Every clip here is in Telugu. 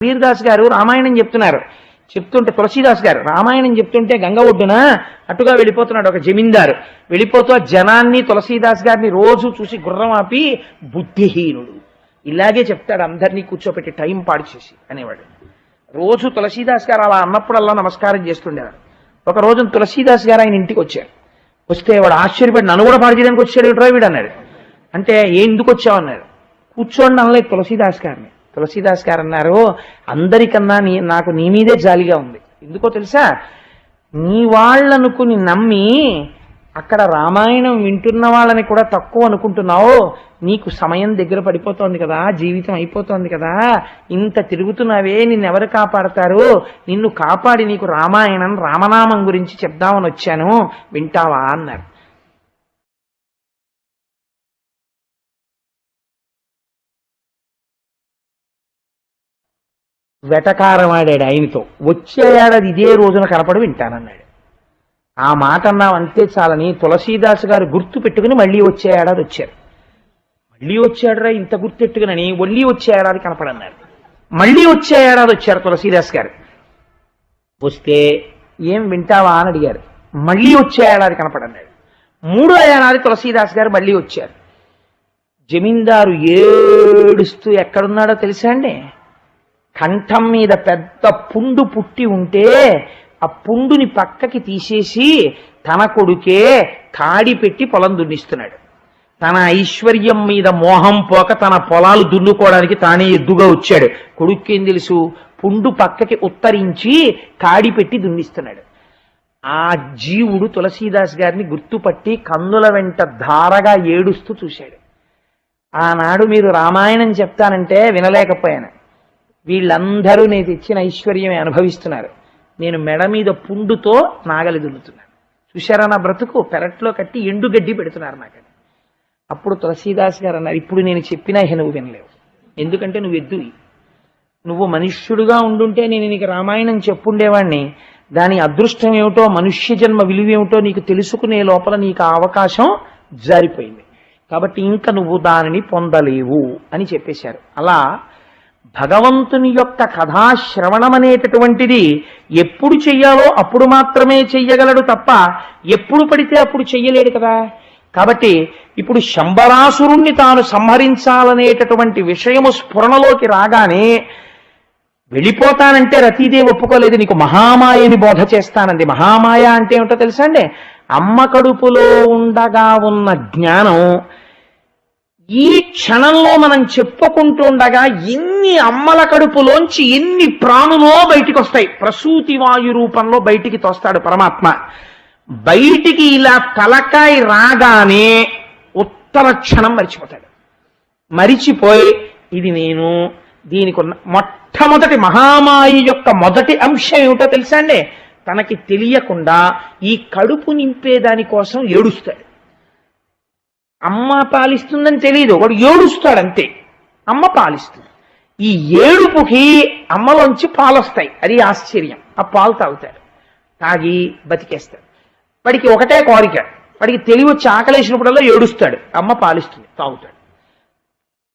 వీరదాస్ గారు రామాయణం చెప్తున్నారు. చెప్తుంటే తులసీదాస్ గారు రామాయణం చెప్తుంటే గంగ ఒడ్డున అటుగా వెళ్ళిపోతున్నాడు ఒక జమీందారు. వెళ్ళిపోతూ ఆ జనాన్ని తులసీదాస్ గారిని రోజు చూసి గుర్రం ఆపి బుద్ధిహీనుడు ఇలాగే చెప్తాడు అందరినీ కూర్చోపెట్టి టైం పాడు చేసి అనేవాడు. రోజు తులసీదాస్ గారు అలా అన్నప్పుడల్లా నమస్కారం చేస్తుండేవారు. ఒక రోజు తులసీదాస్ గారు ఆయన ఇంటికి వచ్చారు. వస్తే వాడు ఆశ్చర్యపడి నన్ను కూడా పాడు చేయడానికి వచ్చాడు ఏమిట్రా వీడు అన్నాడు. అంటే ఎందుకు వచ్చావు అన్నాడు. కూర్చోండి అనలేదు తులసీదాస్ గారిని. తులసీదాస్ గారు అన్నారు, అందరికన్నా నాకు నీ మీదే జాలిగా ఉంది. ఎందుకో తెలుసా, నీ వాళ్ళనుకుని నమ్మి అక్కడ రామాయణం వింటున్న వాళ్ళని కూడా తక్కువ అనుకుంటున్నావు. నీకు సమయం దగ్గర పడిపోతోంది కదా, జీవితం అయిపోతోంది కదా, ఇంత తిరుగుతున్నావే, నిన్నెవరు కాపాడతారు? నిన్ను కాపాడి నీకు రామాయణం రామనామం గురించి చెప్దామని వచ్చాను, వింటావా అన్నారు. వెటకారం ఆడాడు ఆయనతో. వచ్చే ఏడాది ఇదే రోజున కనపడి వింటానన్నాడు. ఆ మాట అన్నావు అంతే చాలని తులసీదాస్ గారు గుర్తు పెట్టుకుని మళ్ళీ వచ్చే ఏడాది వచ్చారు. మళ్ళీ వచ్చాడురా ఇంత గుర్తెట్టుకునని మళ్ళీ వచ్చే ఏడాది కనపడన్నారు. మళ్ళీ వచ్చే ఏడాది వచ్చారు తులసీదాస్ గారు. వస్తే ఏం వింటావా అని అడిగారు. మళ్ళీ వచ్చే ఏడాది కనపడన్నాడు. మూడో ఏడాది తులసీదాస్ గారు మళ్ళీ వచ్చారు. జమీందారు ఏడుస్తూ ఎక్కడున్నాడో తెలుసా అండి, కంఠం మీద పెద్ద పుండు పుట్టి ఉంటే ఆ పుండుని పక్కకి తీసేసి తన కొడుకే కాడి పెట్టి పొలం దున్నిస్తున్నాడు. తన ఐశ్వర్యం మీద మోహం పోక తన పొలాలు దున్నుకోవడానికి తానే ఎద్దుగా వచ్చాడు. కొడుకేం తెలుసు, పుండు పక్కకి ఉత్తరించి కాడి పెట్టి దున్నిస్తున్నాడు. ఆ జీవుడు తులసీదాస్ గారిని గుర్తుపట్టి కన్నుల వెంట ధారగా ఏడుస్తూ చూశాడు. ఆనాడు మీరు రామాయణం చెప్తానంటే వినలేకపోయాను. వీళ్ళందరూ నేను తెచ్చిన ఐశ్వర్యమే అనుభవిస్తున్నారు. నేను మెడ మీద పుండుతో నాగలి దున్నుతున్నాను. చూశారా నా బ్రతుకు, పెరట్లో కట్టి ఎండుగడ్డి పెడుతున్నారు నాకని. అప్పుడు తులసీదాస్ గారు అన్నారు, ఇప్పుడు నేను చెప్పినా నువ్వు వినలేవు, ఎందుకంటే నువ్వు ఎద్దువి. నువ్వు మనుష్యుడుగా ఉండుంటే నేను నీకు రామాయణం చెప్పుండేవాణ్ణి. దాని అదృష్టం ఏమిటో, మనుష్య జన్మ విలువేమిటో నీకు తెలుసుకునే లోపల నీకు ఆ అవకాశం జారిపోయింది. కాబట్టి ఇంకా నువ్వు దానిని పొందలేవు అని చెప్పేశారు. అలా భగవంతుని యొక్క కథాశ్రవణం అనేటటువంటిది ఎప్పుడు చెయ్యాలో అప్పుడు మాత్రమే చెయ్యగలడు తప్ప ఎప్పుడు పడితే అప్పుడు చెయ్యలేడు కదా. కాబట్టి ఇప్పుడు శంబరాసురుణ్ణి తాను సంహరించాలనేటటువంటి విషయము స్ఫురణలోకి రాగానే వెళ్ళిపోతానంటే రతీదేవి ఒప్పుకోలేదు. నీకు మహామాయని బోధ చేస్తానంది. మహామాయ అంటే ఏమిటో తెలుసా అండి, అమ్మ కడుపులో ఉండగా ఉన్న జ్ఞానం ఈ క్షణంలో మనం చెప్పుకుంటుండగా ఎన్ని అమ్మల కడుపులోంచి ఎన్ని ప్రాణులో బయటికి వస్తాయి. ప్రసూతి వాయు రూపంలో బయటికి తోస్తాడు పరమాత్మ. బయటికి ఇలా తలకాయ రాగానే ఉత్తర క్షణం మరిచిపోతాడు. మరిచిపోయి ఇది నేను దీనికి మొట్టమొదటి మహామాయ యొక్క మొదటి అంశం ఏమిటో తెలుసా అండి, తనకి తెలియకుండా ఈ కడుపు నింపేదాని కోసం ఏడుస్తాడు. అమ్మ పాలిస్తుందని తెలియదు, వాడు ఏడుస్తాడు అంతే. అమ్మ పాలిస్తుంది. ఈ ఏడుపుకి అమ్మలోంచి పాలు వస్తాయి, అది ఆశ్చర్యం. ఆ పాలు తాగుతాడు, తాగి బతికేస్తాడు. వాడికి ఒకటే కోరిక, వాడికి తెలివి వచ్చి ఆకలేసినప్పుడల్లా ఏడుస్తాడు, అమ్మ పాలిస్తుంది, తాగుతాడు.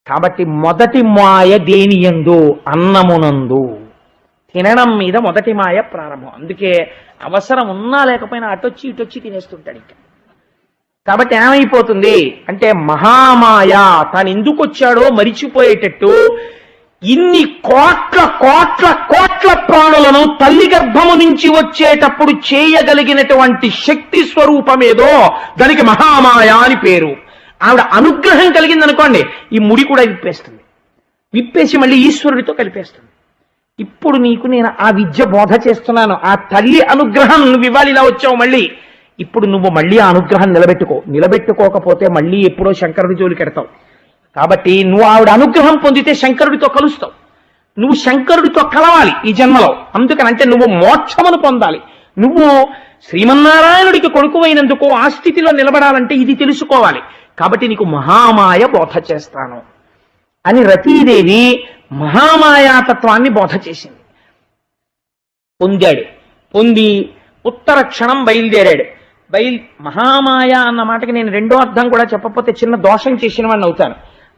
కాబట్టి మొదటి మాయ దేనియందు, అన్నమునందు. తినడం మీద మొదటి మాయ ప్రారంభం. అందుకే అవసరం ఉన్నా లేకపోయినా అటొచ్చి ఇటొచ్చి తినేస్తుంటాడు. ఇంకా కాబట్టి ఏమైపోతుంది అంటే మహామాయ తాను ఎందుకు వచ్చాడో మరిచిపోయేటట్టు ఇన్ని కోట్ల కోట్ల కోట్ల ప్రాణులను తల్లి గర్భము నుంచి వచ్చేటప్పుడు చేయగలిగినటువంటి శక్తి స్వరూపమేదో దానికి మహామాయ అని పేరు. ఆవిడ అనుగ్రహం కలిగింది అనుకోండి, ఈ ముడి కూడా విప్పేస్తుంది, విప్పేసి మళ్ళీ ఈశ్వరుడితో కలిపేస్తుంది. ఇప్పుడు నీకు నేను ఆ విద్య బోధ చేస్తున్నాను. ఆ తల్లి అనుగ్రహం నువ్వు ఇవాళ ఇలా వచ్చావు, మళ్ళీ ఇప్పుడు నువ్వు మళ్ళీ ఆ అనుగ్రహం నిలబెట్టుకోకపోతే మళ్ళీ ఎప్పుడో శంకరుడి జోలికి ఎడతావు. కాబట్టి నువ్వు ఆవిడ అనుగ్రహం పొందితే శంకరుడితో కలుస్తావు. నువ్వు శంకరుడితో కలవాలి ఈ జన్మలో. అందుకనంటే నువ్వు మోక్షమును పొందాలి. నువ్వు శ్రీమన్నారాయణుడికి కొడుకువైనందుకు ఆ స్థితిలో నిలబడాలంటే ఇది తెలుసుకోవాలి. కాబట్టి నీకు మహామాయ బోధ చేస్తాను అని రతీదేవి మహామాయాతత్వాన్ని బోధ చేసింది. పొందాడు. పొంది ఉత్తర క్షణం బయలుదేరాడు. మహామాయ అన్న మాటకి నేను రెండో అర్థం కూడా చెప్పకపోతే చిన్న దోషం చేసిన వాడిని అవుతాను.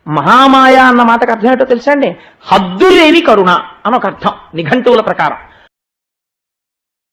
మహామాయ అన్న మాటకు అర్థం ఏంటో తెలుసా అండి? హద్దు లేని కరుణ అని ఒక అర్థం నిఘంటువుల ప్రకారం.